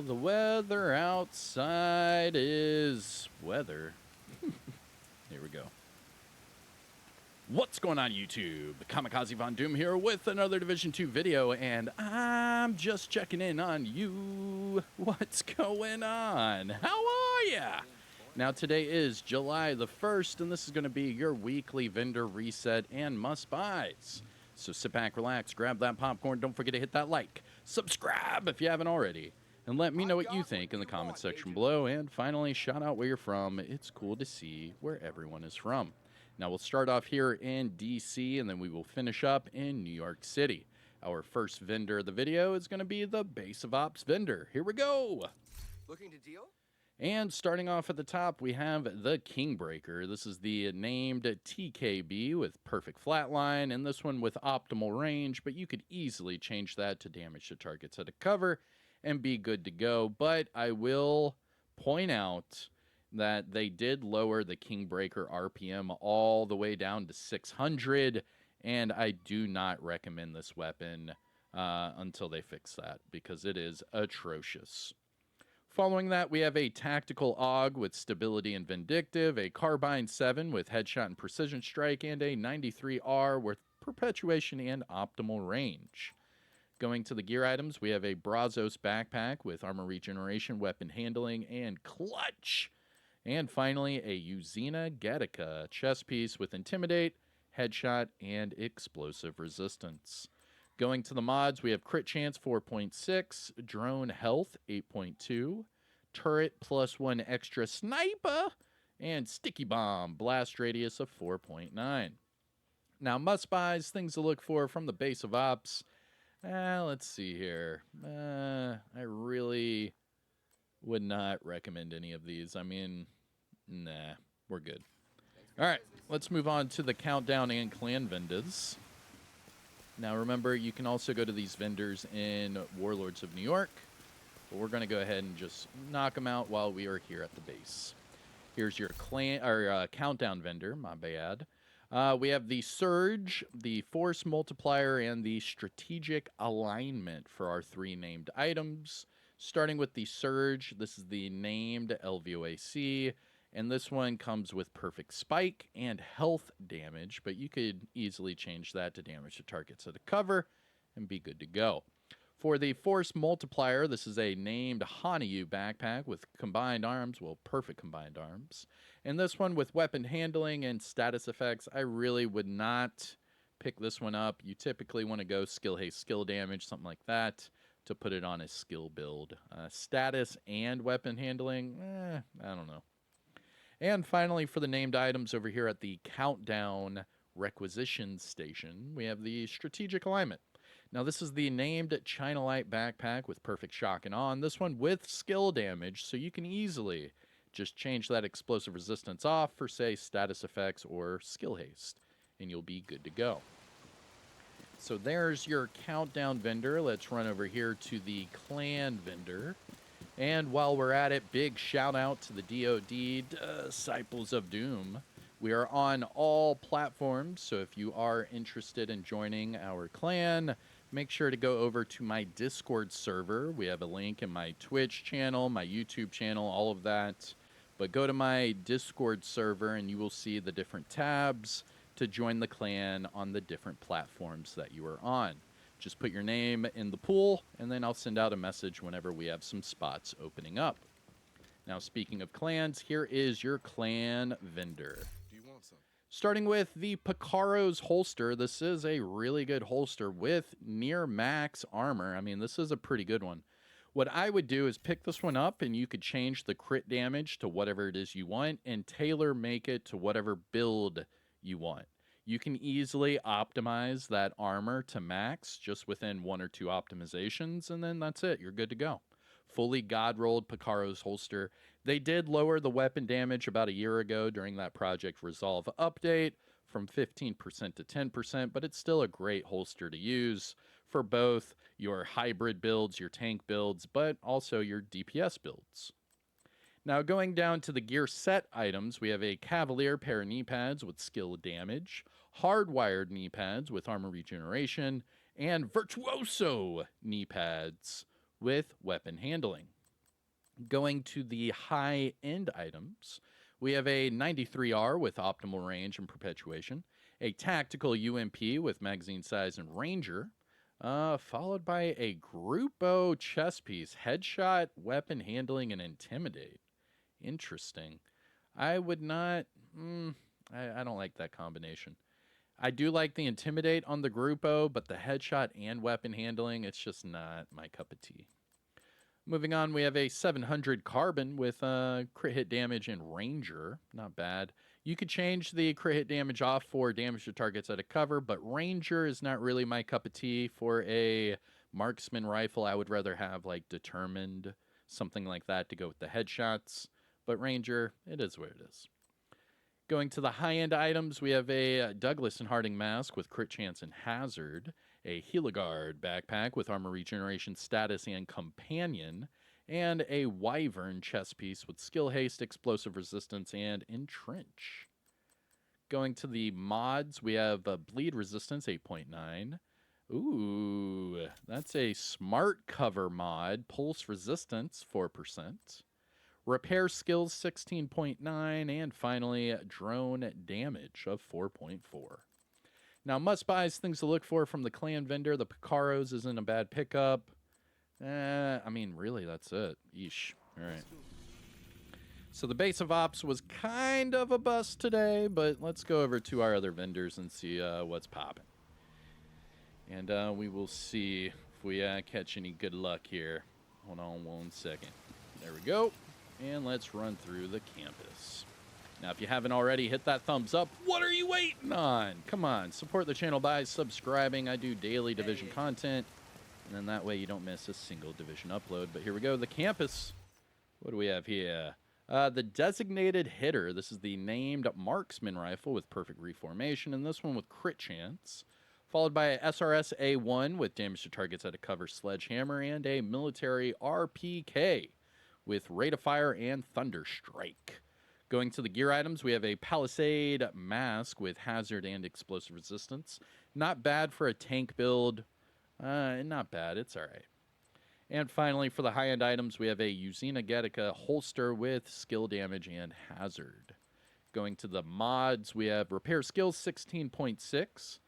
The weather outside is weather. Here we go. What's going on, YouTube? Kamikazevondoom here with another Division 2 video, and I'm just checking in on you. What's going on? How are ya? Now, today is July the 1st, and this is going to be your weekly vendor reset and must-buys. So sit back, relax, grab that popcorn, don't forget to hit that like, subscribe if you haven't already, and let me know what you think in the comment section below. And finally, shout out where you're from. It's cool to see where everyone is from. Now, we'll start off here in DC, and then we will finish up in New York City. Our first vendor of the video is going to be the Base of Ops vendor. Here we go. Looking to deal? And starting off at the top, we have the Kingbreaker. This is the named TKB with perfect flatline, and this one with optimal range, but you could easily change that to damage to targets at a cover and be good to go. But I will point out that they did lower the Kingbreaker RPM all the way down to 600, and I do not recommend this weapon until they fix that, because it is atrocious. Following that, we have a Tactical AUG with Stability and Vindictive, a Carbine 7 with Headshot and Precision Strike, and a 93R with Perpetuation and Optimal Range. Going to the gear items, we have a Brazos Backpack with Armor Regeneration, Weapon Handling, and Clutch. And finally, a Uzina Gattaca chest piece with Intimidate, Headshot, and Explosive Resistance. Going to the mods, we have Crit Chance 4.6, Drone Health 8.2, Turret +1 extra Sniper, and Sticky Bomb Blast Radius of 4.9. Now, must-buys, things to look for from the Base of Ops. Let's see here. I really would not recommend any of these. I mean, nah, we're good. All right, let's move on to the Countdown and Clan vendors. Now, remember, you can also go to these vendors in Warlords of New York, but we're going to go ahead and just knock them out while we are here at the base. Here's your Countdown vendor, my bad. We have the Surge, the Force Multiplier, and the Strategic Alignment for our three named items. Starting with the Surge, this is the named LVOAC, and this one comes with perfect spike and health damage, but you could easily change that to damage to targets at a cover and be good to go. For the Force Multiplier, this is a named Hanayu backpack with combined arms, well, perfect combined arms. And this one with weapon handling and status effects, I really would not pick this one up. You typically want to go skill haste, skill damage, something like that, to put it on a skill build. Status and weapon handling, I don't know. And finally, for the named items over here at the Countdown Requisition Station, we have the Strategic Alignment. Now, this is the named China Light backpack with perfect shock and on. This one with skill damage, so you can easily just change that explosive resistance off for, say, status effects or skill haste, and you'll be good to go. So there's your Countdown vendor. Let's run over here to the Clan vendor. And while we're at it, big shout out to the DoD, Disciples of Doom. We are on all platforms, so if you are interested in joining our clan, make sure to go over to my Discord server. We have a link in my Twitch channel, my YouTube channel, all of that. But go to my Discord server and you will see the different tabs to join the clan on the different platforms that you are on. Just put your name in the pool, and then I'll send out a message whenever we have some spots opening up. Now, speaking of clans, here is your clan vendor. Do you want some? Starting with the Picaro's holster. This is a really good holster with near max armor. I mean, this is a pretty good one. What I would do is pick this one up, and you could change the crit damage to whatever it is you want and tailor make it to whatever build you want. You can easily optimize that armor to max just within one or two optimizations, and then that's it. You're good to go. Fully God-rolled Picaro's holster. They did lower the weapon damage about a year ago during that Project Resolve update from 15% to 10%, but it's still a great holster to use for both your hybrid builds, your tank builds, but also your DPS builds. Now, going down to the gear set items, we have a Cavalier pair of knee pads with skill damage, hardwired knee pads with armor regeneration, and Virtuoso knee pads with weapon handling. Going to the high-end items, we have a 93R with optimal range and perpetuation, a tactical UMP with magazine size and ranger, followed by a Grupo chess piece, headshot, weapon handling, and intimidate. Interesting. I would not. I don't like that combination. I do like the intimidate on the Grupo, but the headshot and weapon handling, it's just not my cup of tea. Moving on, we have a 700 carbon with crit hit damage and ranger. Not bad. You could change the crit hit damage off for damage to targets out of cover, but ranger is not really my cup of tea. For a marksman rifle, I would rather have like determined, something like that to go with the headshots. But ranger, it is what it is. Going to the high-end items, we have a Douglas and Harding mask with crit chance and hazard, a Heligard backpack with armor regeneration status and companion, and a Wyvern chest piece with skill haste, explosive resistance, and entrench. Going to the mods, we have bleed resistance 8.9. Ooh, that's a smart cover mod, pulse resistance 4%. Repair skills 16.9, and finally, drone damage of 4.4. Now, must buys, things to look for from the clan vendor. The Picaros isn't a bad pickup. I mean, really, that's it. Yeesh. All right. So the base of ops was kind of a bust today, but let's go over to our other vendors and see what's popping. And we will see if we catch any good luck here. Hold on 1 second. There we go. And let's run through the campus. Now, if you haven't already, hit that thumbs up. What are you waiting on? Come on, support the channel by subscribing. I do daily Division content, and then that way you don't miss a single Division upload. But here we go, the campus. What do we have here? The designated hitter. This is the named marksman rifle with perfect reformation, and this one with crit chance. Followed by a SRS A1 with damage to targets out of cover sledgehammer, and a military RPK with rate of fire and thunder strike. Going to the gear items, we have a Palisade mask with hazard and explosive resistance. Not bad for a tank build. Not bad. It's all right. And finally, for the high-end items, we have a Uzina Gattaca holster with skill damage and hazard. Going to the mods, we have repair skills 16.6,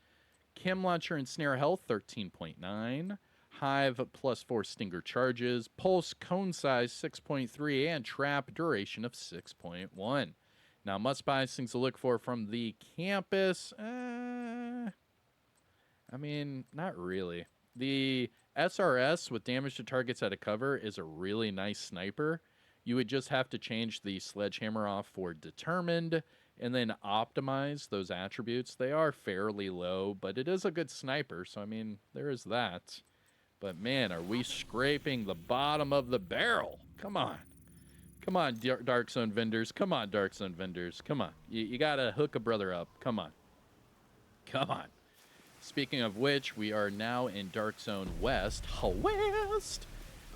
chem launcher and snare health 13.9, Hive +4 stinger charges, pulse cone size 6.3, and trap duration of 6.1. Now, must buys, things to look for from the campus. I mean, not really. The SRS with damage to targets out of cover is a really nice sniper. You would just have to change the sledgehammer off for determined and then optimize those attributes. They are fairly low, but it is a good sniper, so I mean, there is that. But man, are we scraping the bottom of the barrel? Come on. Come on, Dark Zone vendors. Come on, Dark Zone vendors. Come on. You got to hook a brother up. Come on. Come on. Speaking of which, we are now in Dark Zone West. West.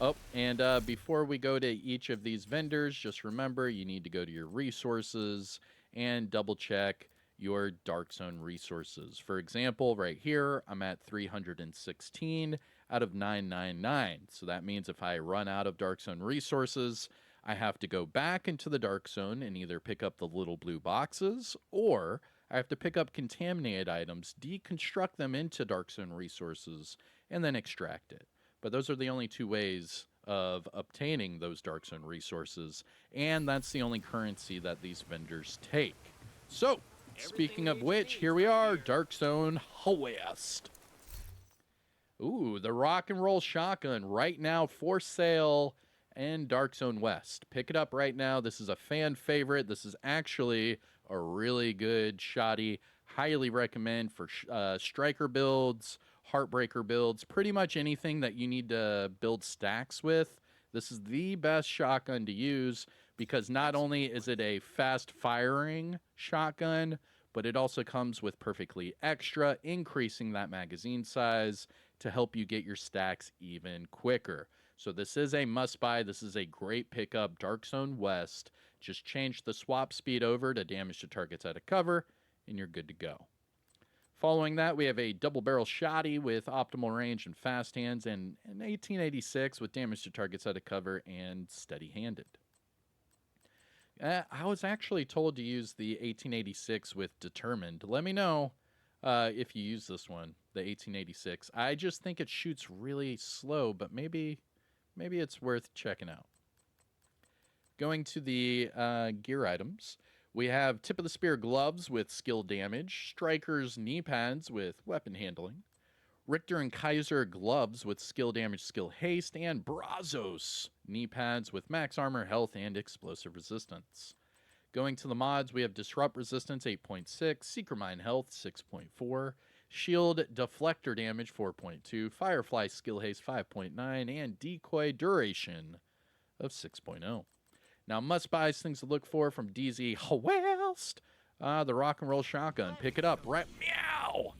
Oh, and before we go to each of these vendors, just remember you need to go to your resources and double check your Dark Zone resources. For example, right here, I'm at 316 out of 999. So that means if I run out of Dark Zone resources, I have to go back into the Dark Zone and either pick up the little blue boxes, or I have to pick up contaminated items, deconstruct them into Dark Zone resources, and then extract it. But those are the only two ways of obtaining those Dark Zone resources, and that's the only currency that these vendors take. So, speaking of which, here we are, Dark Zone West. Ooh, the rock and roll shotgun right now for sale in Dark Zone West. Pick it up right now. This is a fan favorite. This is actually a really good shotty. Highly recommend for striker builds, heartbreaker builds, pretty much anything that you need to build stacks with. This is the best shotgun to use because not only is it a fast firing shotgun, but it also comes with perfectly extra, increasing that magazine size to help you get your stacks even quicker. So this is a must buy. This is a great pickup. Dark Zone West. Just change the swap speed over to damage to targets out of cover, and you're good to go. Following that, we have a double barrel shotty with optimal range and fast hands, and an 1886 with damage to targets out of cover and steady handed. I was actually told to use the 1886 with determined. Let me know if you use this one, the 1886. I just think it shoots really slow, but maybe it's worth checking out. Going to the gear items, we have tip of the spear gloves with skill damage, strikers knee pads with weapon handling, Richter and Kaiser gloves with skill damage, skill haste, and Brazos knee pads with max armor, health, and explosive resistance. Going to the mods, we have disrupt resistance 8.6, seeker mine health 6.4, shield deflector damage 4.2, firefly skill haste 5.9, and decoy duration of 6.0. Now, must-buys, things to look for from DZ West. The rock and roll shotgun. Pick it up. Right. Meow.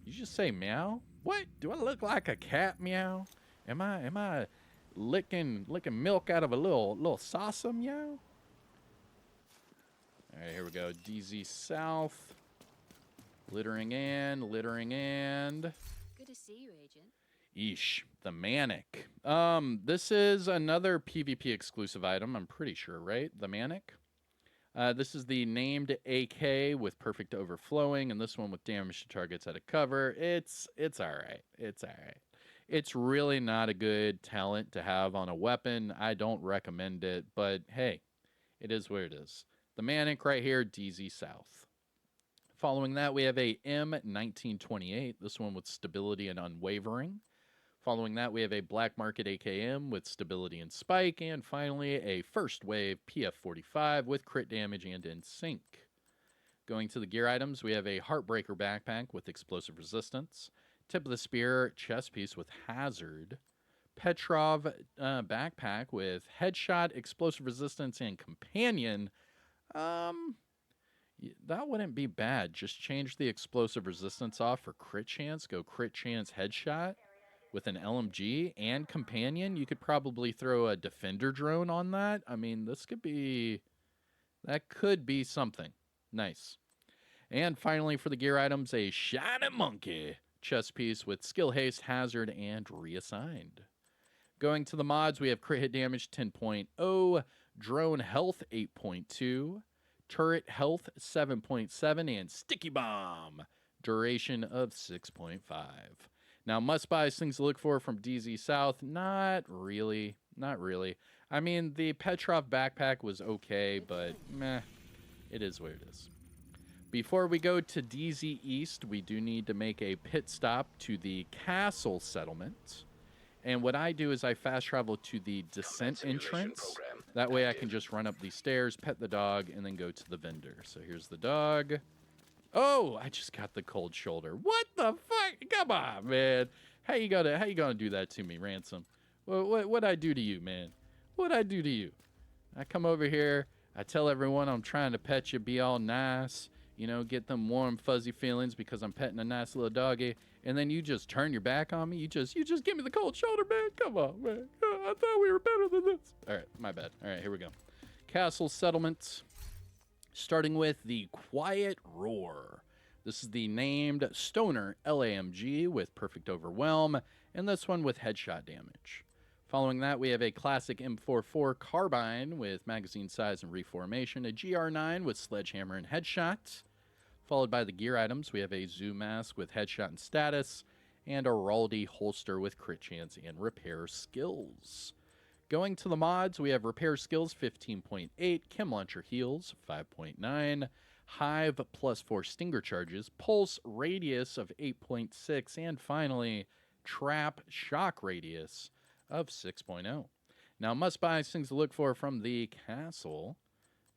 You just say meow? What? Do I look like a cat? Meow. Am I licking milk out of a little saucer? Meow. All right, here we go. DZ South. Littering and. Good to see you, Agent. Eesh, the Manic. This is another PvP exclusive item, I'm pretty sure, right? The Manic. This is the named AK with perfect overflowing, and this one with damage to targets out of cover. It's all right. It's all right. It's really not a good talent to have on a weapon. I don't recommend it, but hey, it is what it is. The Manic right here, DZ South. Following that, we have a M1928. This one with stability and unwavering. Following that, we have a Black Market AKM with stability and spike. And finally, a First Wave PF45 with crit damage and in sync. Going to the gear items, we have a Heartbreaker backpack with explosive resistance. Tip of the Spear chest piece with hazard. Petrov backpack with headshot, explosive resistance, and companion. That wouldn't be bad. Just change the explosive resistance off for crit chance. Go crit chance headshot. With an LMG and companion, you could probably throw a defender drone on that. I mean, that could be something. Nice. And finally, for the gear items, a shiny monkey chest piece with skill haste, hazard, and reassigned. Going to the mods, we have crit hit damage 10.0, drone health 8.2, turret health 7.7, and sticky bomb duration of 6.5. Now, must-buys, things to look for from DZ South, not really. I mean, the Petrov backpack was okay, but meh, it is what it is. Before we go to DZ East, we do need to make a pit stop to the castle settlement. And what I do is I fast travel to the descent entrance. That way I can just run up these stairs, pet the dog, and then go to the vendor. So here's the dog. Oh, I just got the cold shoulder. What the fuck? Come on, man. How you gonna do that to me, Ransom? What'd I do to you, man? What'd I do to you? I come over here, I tell everyone I'm trying to pet you, be all nice, you know, get them warm, fuzzy feelings because I'm petting a nice little doggy, and then you just turn your back on me? You just give me the cold shoulder, man? Come on, man. I thought we were better than this. All right, my bad. All right, here we go. Castle settlements. Starting with the Quiet Roar. This is the named Stoner LAMG with perfect overwhelm, and this one with headshot damage. Following that, we have a classic M44 carbine with magazine size and reformation, a GR9 with sledgehammer and headshot. Followed by the gear items, we have a Zoo mask with headshot and status, and a Raldi holster with crit chance and repair skills. Going to the mods, we have repair skills 15.8, chem launcher heals 5.9, hive +4 stinger charges, pulse radius of 8.6, and finally trap shock radius of 6.0. Now, must-buys, things to look for from the castle.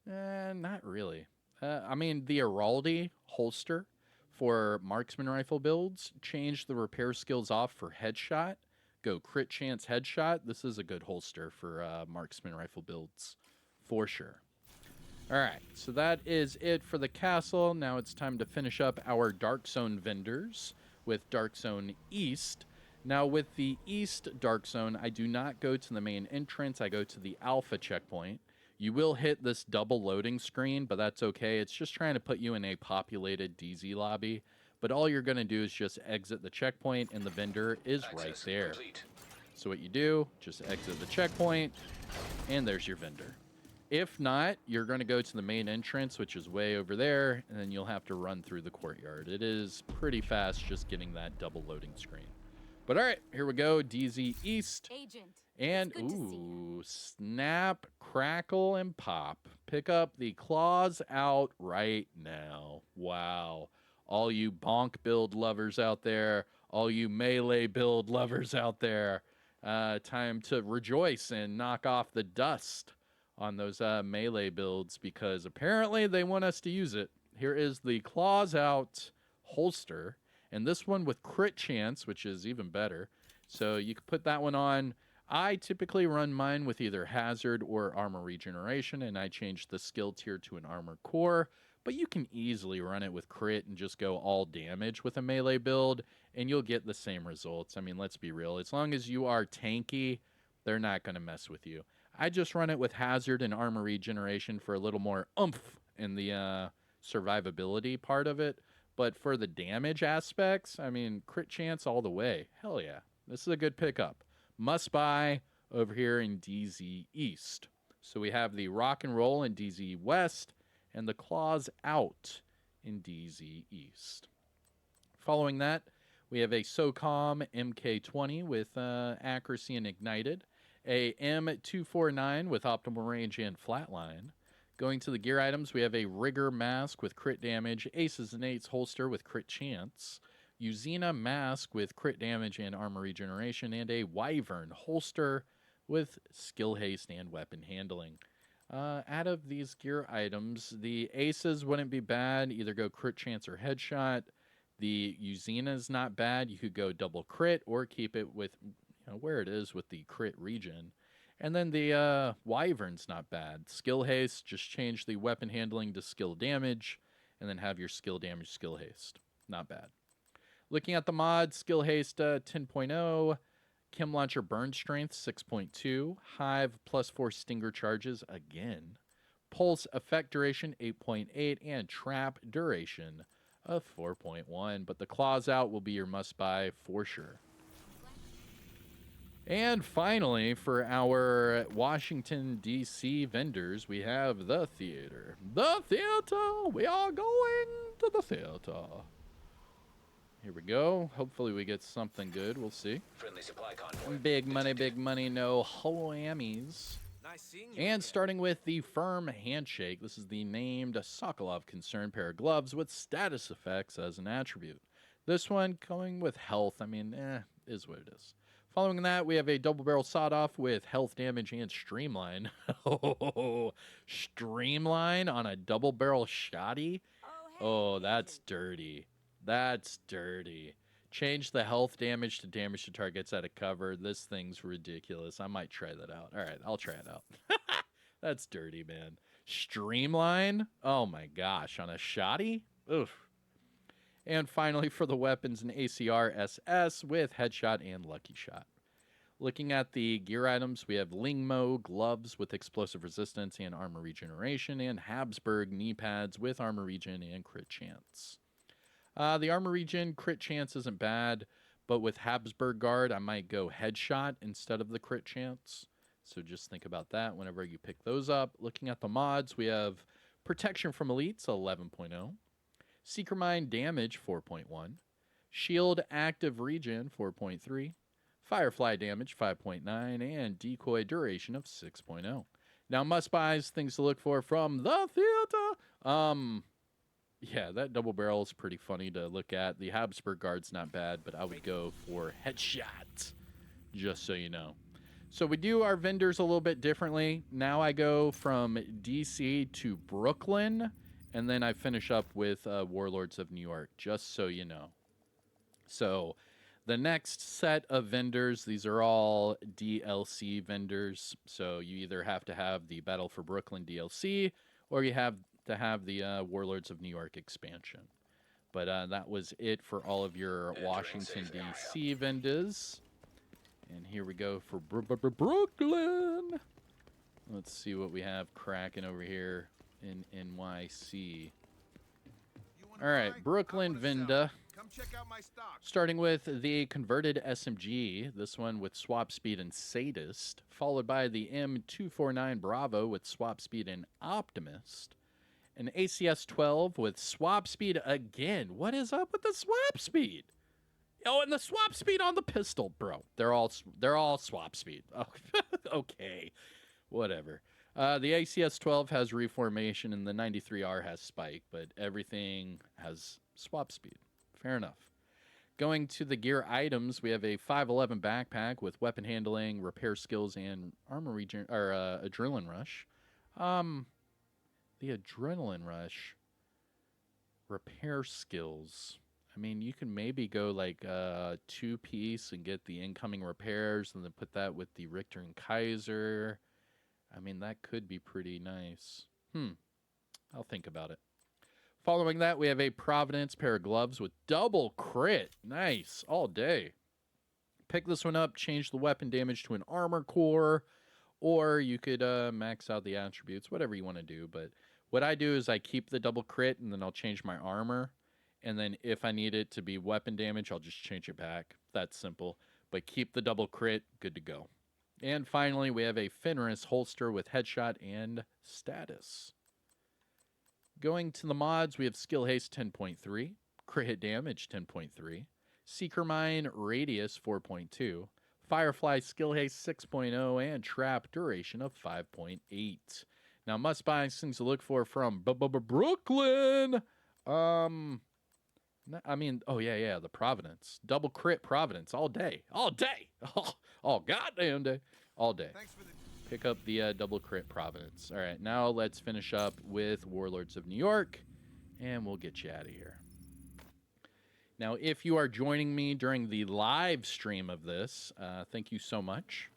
Not really. I mean, the Araldi holster for marksman rifle builds, change the repair skills off for headshot. Go crit chance headshot. This is a good holster for marksman rifle builds, for sure. All right, so that is it for the castle. Now it's time to finish up our Dark Zone vendors with Dark Zone East. Now with the East Dark Zone, I do not go to the main entrance. I go to the Alpha checkpoint. You will hit this double loading screen, but that's okay. It's just trying to put you in a populated DZ lobby. But all you're going to do is just exit the checkpoint, and the vendor is right there. Complete. So what you do, just exit the checkpoint, and there's your vendor. If not, you're going to go to the main entrance, which is way over there, and then you'll have to run through the courtyard. It is pretty fast just getting that double loading screen. But all right, here we go, DZ East. Agent. And, It's good to see you. ooh, snap, crackle, and pop. Pick up the claws out right now. Wow. All you bonk build lovers out there, all you melee build lovers out there, time to rejoice and knock off the dust on those melee builds, because apparently they want us to use it. Here is the claws out holster, and this one with crit chance, which is even better. So you can put that one on. I typically run mine with either hazard or armor regeneration, and I changed the skill tier to an armor core. But you can easily run it with crit and just go all damage with a melee build, and you'll get the same results. I mean, let's be real. As long as you are tanky, they're not going to mess with you. I just run it with hazard and armor regeneration for a little more oomph in the survivability part of it. But for the damage aspects, I mean, crit chance all the way. Hell yeah. This is a good pickup. Must buy over here in DZ East. So we have the rock and roll in DZ West and the claws out in DZ East. Following that, we have a SOCOM MK20 with accuracy and ignited, a M249 with optimal range and flatline. Going to the gear items, we have a rigger mask with crit damage, aces and eights holster with crit chance, Uzina mask with crit damage and armor regeneration, and a wyvern holster with skill haste and weapon handling. Out of these gear items, the aces wouldn't be bad. Either go crit chance or headshot. The Uzina is not bad. You could go double crit or keep it with where it is with the crit regen. And then the wyvern's not bad. Skill haste, just change the weapon handling to skill damage, and then have your skill damage, skill haste. Not bad. Looking at the mods, skill haste 10.0. Chem Launcher Burn Strength 6.2, Hive +4 Stinger Charges again, Pulse Effect Duration 8.8, and Trap Duration of 4.1. But the claws out will be your must-buy for sure. And finally, for our Washington, D.C. vendors, we have the theater. The theater! We are going to the theater. Here we go. Hopefully we get something good. We'll see. Friendly supply convoy. Big money, no whammies. Nice seeing you. And starting with the firm handshake, this is the named Sokolov Concern pair of gloves with status effects as an attribute. This one going with health. I mean, is what it is. Following that, we have a double barrel sawed off with health damage and streamline. Streamline on a double barrel shotty? Oh, that's dirty. That's dirty. Change the health damage to damage to targets out of cover. This thing's ridiculous. I might try that out. All right, I'll try it out. That's dirty, man. Streamline? Oh my gosh, on a shotty? Oof. And finally, for the weapons, an ACR SS with headshot and lucky shot. Looking at the gear items, we have Lingmo gloves with explosive resistance and armor regeneration, and Habsburg knee pads with armor regen and crit chance. The armor regen crit chance isn't bad, but with Habsburg guard, I might go headshot instead of the crit chance. So just think about that whenever you pick those up. Looking at the mods, we have protection from elites 11.0, Seeker Mine damage 4.1, shield active regen 4.3, firefly damage 5.9, and decoy duration of 6.0. Now must buys, things to look for from the theater. Yeah, that double barrel is pretty funny to look at. The Habsburg guard's not bad, but I would go for headshot, just so you know. So we do our vendors a little bit differently. Now I go from DC to Brooklyn, and then I finish up with Warlords of New York, just so you know. So the next set of vendors, these are all DLC vendors. So you either have to have the Battle for Brooklyn DLC, or you have to have the Warlords of New York expansion. But that was it for all of your Washington, D.C. vendors. And here we go for Brooklyn. Let's see what we have cracking over here in NYC. All right, Brooklyn Venda. Come check out my stock. Starting with the converted SMG, this one with swap speed and Sadist, followed by the M249 Bravo with swap speed and Optimist, an ACS-12 with swap speed again. What is up with the swap speed? Oh, and the swap speed on the pistol, bro. They're all swap speed. Oh, okay, whatever. The ACS-12 has reformation, and the 93R has spike, but everything has swap speed. Fair enough. Going to the gear items, we have a 511 backpack with weapon handling, repair skills, and armor adrenaline rush. The adrenaline rush, repair skills. I mean, you can maybe go like 2-piece and get the incoming repairs, and then put that with the Richter and Kaiser. I mean, that could be pretty nice. I'll think about it. Following that, we have a Providence pair of gloves with double crit. Nice. All day. Pick this one up, change the weapon damage to an armor core, or you could max out the attributes, whatever you want to do. But what I do is I keep the double crit, and then I'll change my armor. And then if I need it to be weapon damage, I'll just change it back. That's simple. But keep the double crit, good to go. And finally, we have a Fenris holster with headshot and status. Going to the mods, we have Skill Haste 10.3, Crit Hit Damage 10.3, Seeker Mine Radius 4.2, Firefly Skill Haste 6.0, and Trap Duration of 5.8. Now, must-buy things to look for from Brooklyn. I mean, oh, yeah, the Providence. Double crit Providence all day. All day. All goddamn day. All day. Thanks for the... Pick up the double crit Providence. All right, now let's finish up with Warlords of New York, and we'll get you out of here. Now, if you are joining me during the live stream of this, thank you so much.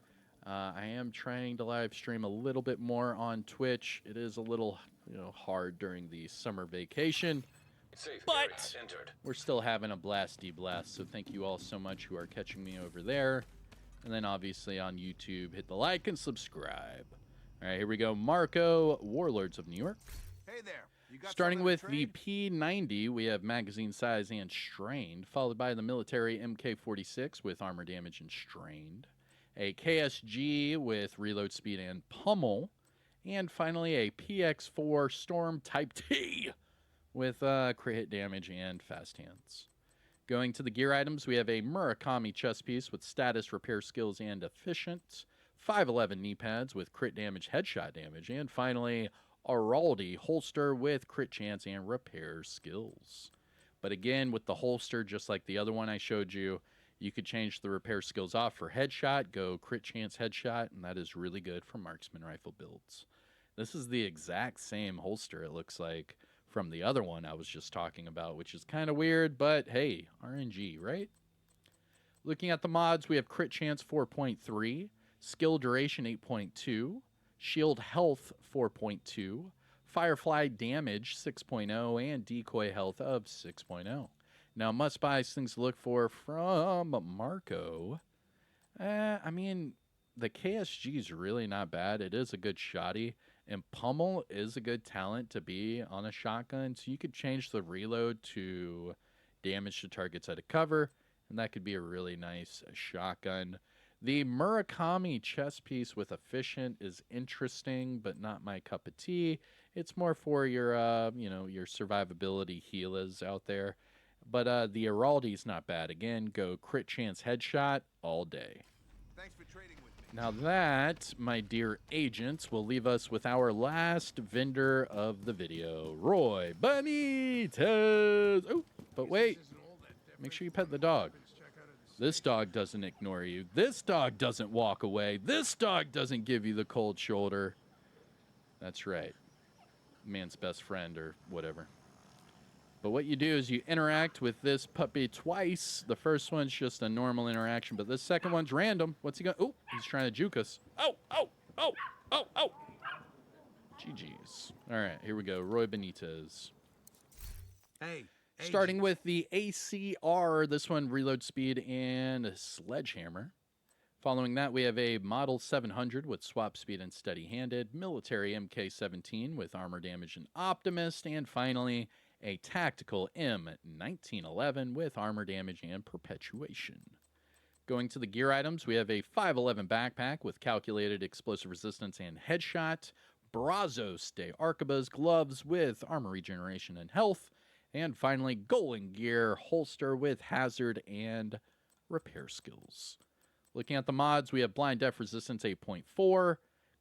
I am trying to live stream a little bit more on Twitch. It is a little, hard during the summer vacation, but we're still having a blasty blast. So thank you all so much who are catching me over there. And then obviously on YouTube, hit the like and subscribe. All right, here we go. Marco, Warlords of New York. Hey there. You got Starting with something to the trade? P90, we have magazine size and strained, followed by the military MK46 with armor damage and strained, a KSG with reload speed and pummel, and finally a PX4 Storm Type T with crit hit damage and fast hands. Going to the gear items, we have a Murakami chest piece with status, repair skills, and efficient, 511 knee pads with crit damage, headshot damage, and finally Araldi holster with crit chance and repair skills. But again, with the holster, just like the other one I showed you, you could change the repair skills off for headshot, go crit chance headshot, and that is really good for marksman rifle builds. This is the exact same holster, it looks like, from the other one I was just talking about, which is kind of weird, but hey, RNG, right? Looking at the mods, we have crit chance 4.3, skill duration 8.2, shield health 4.2, firefly damage 6.0, and decoy health of 6.0. Now, must-buy things to look for from Marco. I mean, the KSG is really not bad. It is a good shotty. And pummel is a good talent to be on a shotgun. So you could change the reload to damage to targets out of cover. And that could be a really nice shotgun. The Murakami chest piece with efficient is interesting, but not my cup of tea. It's more for your, your survivability healers out there. But the Araldi's not bad. Again, go crit chance headshot all day. Thanks for trading with me. Now that, my dear agents, will leave us with our last vendor of the video, Roy Benitez. Oh, but wait. Make sure you pet the dog. This dog doesn't ignore you. This dog doesn't walk away. This dog doesn't give you the cold shoulder. That's right. Man's best friend or whatever. But what you do is you interact with this puppy twice. The first one's just a normal interaction, but the second one's random. What's he going? Oh, he's trying to juke us. Oh. GG's. All right, here we go. Roy Benitez. Hey. Starting with the ACR, this one reload speed and a sledgehammer. Following that, we have a Model 700 with swap speed and steady-handed, military MK17 with armor damage and optimist, and finally a tactical M1911 with armor damage and perpetuation. Going to the gear items, we have a 511 backpack with calculated explosive resistance and headshot, Brazos de Arquebus gloves with armor regeneration and health, and finally Golan gear holster with hazard and repair skills. Looking at the mods, we have blind def resistance 8.4,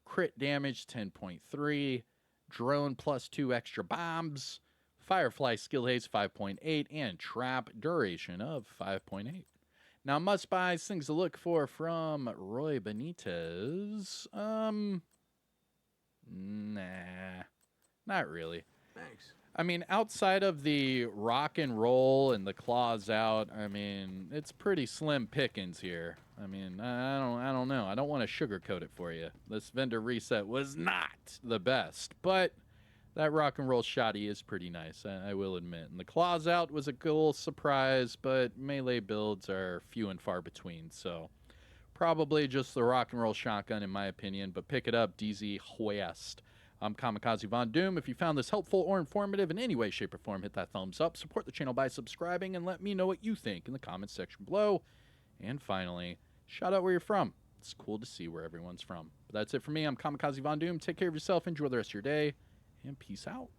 crit damage 10.3, drone plus 2 extra bombs, firefly skill haste 5.8, and trap duration of 5.8. Now, must buys, things to look for from Roy Benitez. Nah, not really. Thanks. I mean, outside of the rock and roll and the claws out, I mean, it's pretty slim pickings here. I mean, I don't know. I don't want to sugarcoat it for you. This vendor reset was not the best, but that rock and roll shotty is pretty nice, I will admit. And the claws out was a cool surprise, but melee builds are few and far between, so probably just the rock and roll shotgun in my opinion, but pick it up, DZ West. I'm Kamikazevondoom. If you found this helpful or informative in any way, shape, or form, hit that thumbs up. Support the channel by subscribing and let me know what you think in the comments section below. And finally, shout out where you're from. It's cool to see where everyone's from. But that's it for me. I'm Kamikazevondoom. Take care of yourself. Enjoy the rest of your day. And peace out.